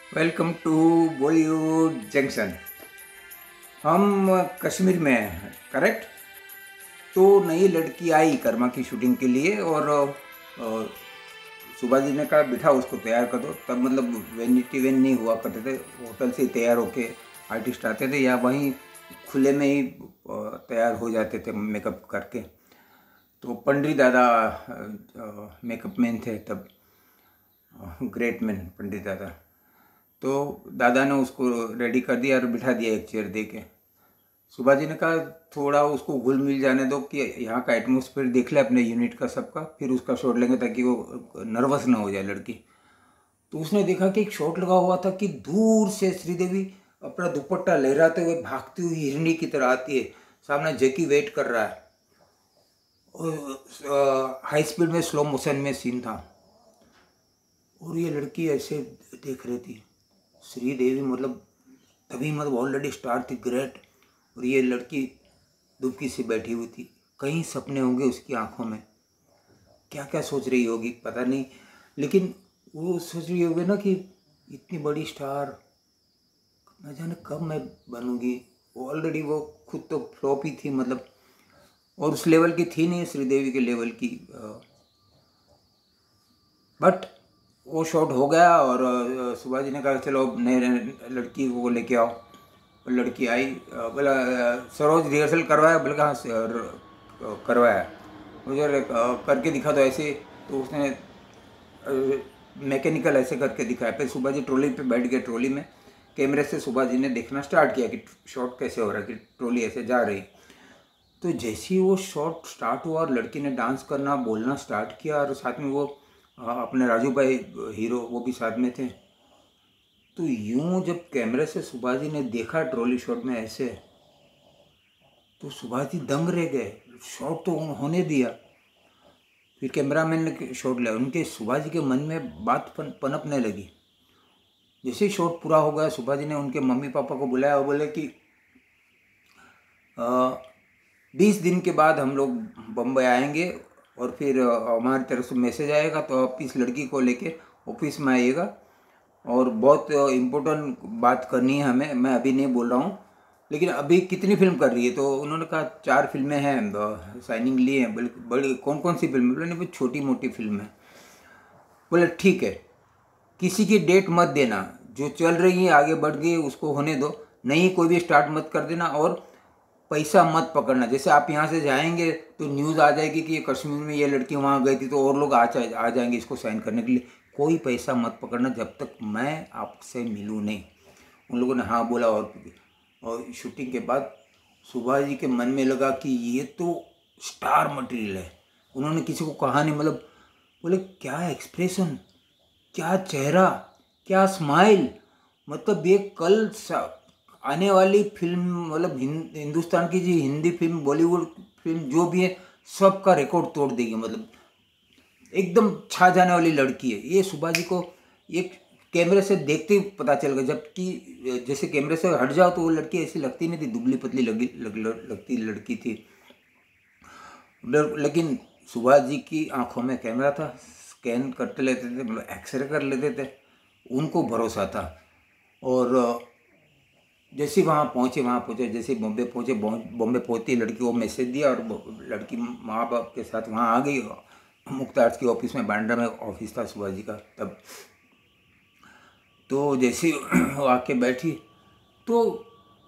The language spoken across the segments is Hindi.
Welcome to Bollywood junction. हम कश्मीर में हैं, करेक्ट। तो नई लड़की आई कर्मा की शूटिंग के लिए और सुभाष जी ने कहा बिठा उसको तैयार कर दो। तब मतलब वेनिटी वेन नहीं हुआ करते थे, होटल से ही तैयार होके आर्टिस्ट आते थे या वहीं खुले में ही तैयार हो जाते थे मेकअप करके। तो पंडित दादा मेकअप मैन थे तब, ग्रेट मैन पंडित दादा। तो दादा ने उसको रेडी कर दिया और बिठा दिया एक चेयर दे के। सुभाष जी ने कहा थोड़ा उसको घुल मिल जाने दो कि यहाँ का एटमोसफेयर देख ले अपने यूनिट का सबका, फिर उसका शॉट लेंगे ताकि वो नर्वस ना हो जाए लड़की। तो उसने देखा कि एक शॉट लगा हुआ था कि दूर से श्रीदेवी अपना दुपट्टा लहराते हुए भागती हुई हिरणी की तरह आती है, सामने जैकी वेट कर रहा है। हाई स्पीड में स्लो मोशन में सीन था और ये लड़की ऐसे देख रही थी। श्रीदेवी मतलब तभी मतलब ऑलरेडी स्टार थी, ग्रेट। और ये लड़की दुबकी से बैठी हुई थी। कई सपने होंगे उसकी आंखों में, क्या क्या सोच रही होगी पता नहीं, लेकिन वो सोच रही होगी ना कि इतनी बड़ी स्टार न जाने कब मैं बनूंगी। ऑलरेडी वो खुद तो फ्लॉप ही थी मतलब, और उस लेवल की थी नहीं श्रीदेवी के लेवल की। बट वो शॉट हो गया और सुभाष जी ने कहा चलो नए लड़की को लेके आओ। और लड़की आई, बोला सरोज रिहर्सल करवाया, बोले कहाँ से करवाया, मुझे करके दिखा दो ऐसे। तो उसने मैकेनिकल ऐसे करके दिखाया। फिर सुभाष जी ट्रॉली पे बैठ गए, ट्रॉली में कैमरे से सुभाष जी ने देखना स्टार्ट किया कि शॉट कैसे हो रहा है, कि ट्रॉली ऐसे जा रही। तो जैसे ही वो शॉट स्टार्ट हुआ और लड़की ने डांस करना बोलना स्टार्ट किया और साथ में वो अपने राजू भाई हीरो वो भी साथ में थे। तो यूं जब कैमरे से सुभाष जी ने देखा ट्रॉली शॉट में ऐसे, तो सुभाष जी दंग रह गए। शॉट तो होने दिया, फिर कैमरामैन ने शॉट लिया। उनके सुभाष जी के मन में बात पनपने लगी। जैसे ही शॉट पूरा हो गया, सुभाष जी ने उनके मम्मी पापा को बुलाया और बोले कि 20 दिन के बाद हम लोग बम्बई आएंगे और फिर हमारी तरफ से मैसेज आएगा, तो आप इस लड़की को लेके ऑफिस में आइएगा और बहुत इम्पोर्टेंट बात करनी है हमें। मैं अभी नहीं बोल रहा हूँ, लेकिन अभी कितनी फिल्म कर रही है? तो उन्होंने कहा 4 फिल्में हैं, साइनिंग लिए हैं। बड़ी कौन कौन सी फिल्म? बोले नहीं, छोटी मोटी फिल्म है। बोले ठीक है, किसी की डेट मत देना, जो चल रही है आगे बढ़ गई उसको होने दो, नहीं कोई भी स्टार्ट मत कर देना। और पैसा मत पकड़ना। जैसे आप यहाँ से जाएंगे तो न्यूज़ आ जाएगी कि कश्मीर में ये लड़की वहाँ गई थी, तो और लोग आ जाएंगे इसको साइन करने के लिए। कोई पैसा मत पकड़ना जब तक मैं आपसे मिलूँ नहीं। उन लोगों ने हाँ बोला। और शूटिंग के बाद सुभाष जी के मन में लगा कि ये तो स्टार मटेरियल है। उन्होंने किसी को कहा नहीं, मतलब बोले क्या एक्सप्रेशन, क्या चेहरा, क्या स्माइल। मतलब ये कल आने वाली फिल्म, मतलब हिंदुस्तान की जी हिंदी फिल्म, बॉलीवुड फिल्म जो भी है, सबका रिकॉर्ड तोड़ देगी। मतलब एकदम छा जाने वाली लड़की है ये। सुभाष जी को एक कैमरे से देखते ही पता चल गया, जबकि जैसे कैमरे से हट जाओ तो वो लड़की ऐसी लगती नहीं थी, दुबली पतली लगती लड़की थी। लेकिन सुभाष जी की आंखों में कैमरा था, स्कैन करते लेते थे, मतलब एक्सरे कर लेते थे, उनको भरोसा था। और जैसे वहाँ पहुँचे, जैसे बॉम्बे पहुँचे, बॉम्बे पहुँचती लड़की को मैसेज दिया और लड़की माँ बाप के साथ वहाँ आ गई। मुख्तार की ऑफिस में, बांद्रा में ऑफिस था सुभाष जी का तब। तो जैसे वो आके बैठी तो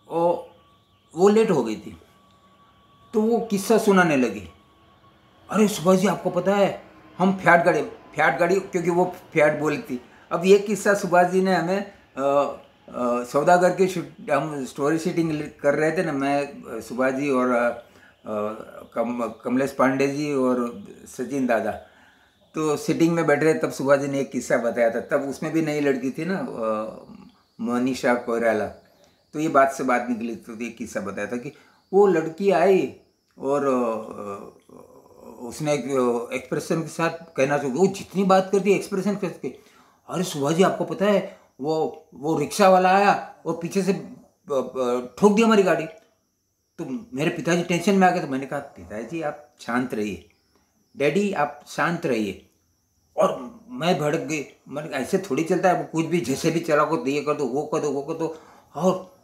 वो लेट हो गई थी, तो वो किस्सा सुनाने लगी। अरे सुभाष जी आपको पता है हम फ्याट गाड़ी, क्योंकि वो फ्याट बोली थी। अब ये किस्सा सुभाष जी ने हमें सौदागर की हम स्टोरी शूटिंग कर रहे थे ना, मैं सुभाष जी और कमलेश पांडे जी और सचिन दादा, तो सिटिंग में बैठ रहे, तब सुभाष जी ने एक किस्सा बताया था। तब उसमें भी नई लड़की थी ना, मनीषा कोइराला। तो ये बात से बात निकली, तो ये किस्सा बताया था कि वो लड़की आई और उसने एक एक्सप्रेशन के साथ कहना चाहिए, वो जितनी बात करती है एक्सप्रेशन करके। अरे सुभाष जी आपको पता है वो रिक्शा वाला आया और पीछे से ठोक दिया हमारी गाड़ी। तो मेरे पिताजी टेंशन में आ गए। तो मैंने कहा पिताजी आप शांत रहिए, डैडी आप शांत रहिए। और मैं भड़क गई। मैंने कहा ऐसे थोड़ी चलता है, कुछ भी जैसे भी चला को, ये कर दो, वो कर दो, वो कर दो। और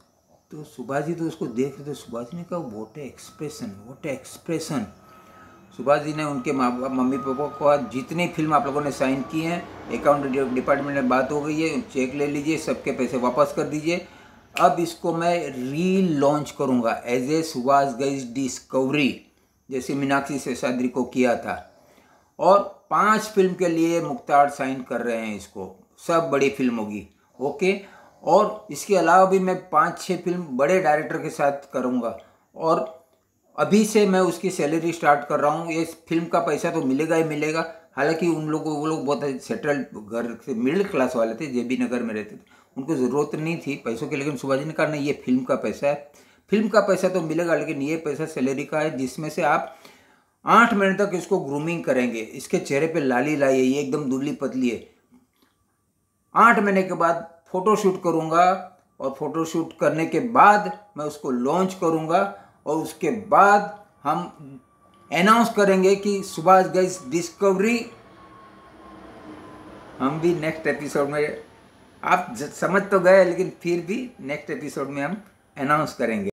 तो सुभाष जी तो उसको देख रहे थे। सुभाष जी ने कहा what a expression, what a expression. Subhash ji ने उनके माँ बाप मम्मी पापा को आज जितनी फिल्म आप लोगों ने साइन की हैं, अकाउंट डिपार्टमेंट में बात हो गई है, चेक ले लीजिए, सबके पैसे वापस कर दीजिए। अब इसको मैं री लॉन्च करूँगा as a Subhash Ghai's discovery, जैसे मीनाक्षी शेषाद्री को किया था। और 5 फिल्म के लिए मुख्तार साइन कर रहे हैं इसको, सब बड़ी फिल्म होगी। ओके। और इसके अलावा भी मैं 5-6 फिल्म बड़े डायरेक्टर के साथ करूँगा। और अभी से मैं उसकी सैलरी स्टार्ट कर रहा हूँ। ये फिल्म का पैसा तो मिलेगा ही मिलेगा। हालांकि वो लोग बहुत सेटल्ड घर से, मिडिल क्लास वाले थे, जेबी नगर में रहते थे, उनको ज़रूरत नहीं थी पैसों की। लेकिन सुभाष जी ने कहा नहीं, ये फिल्म का पैसा है, फिल्म का पैसा तो मिलेगा, लेकिन ये पैसा सैलरी का है, जिसमें से आप 8 महीने तक इसको ग्रूमिंग करेंगे। इसके चेहरे पे लाली लाइए, ये एकदम दुबली पतली है। 8 महीने के बाद फ़ोटोशूट करूँगा, और फोटोशूट करने के बाद मैं उसको लॉन्च करूँगा। और उसके बाद हम अनाउंस करेंगे कि सुभाष गाइस डिस्कवरी। हम भी नेक्स्ट एपिसोड में, आप समझ तो गए, लेकिन फिर भी नेक्स्ट एपिसोड में हम अनाउंस करेंगे।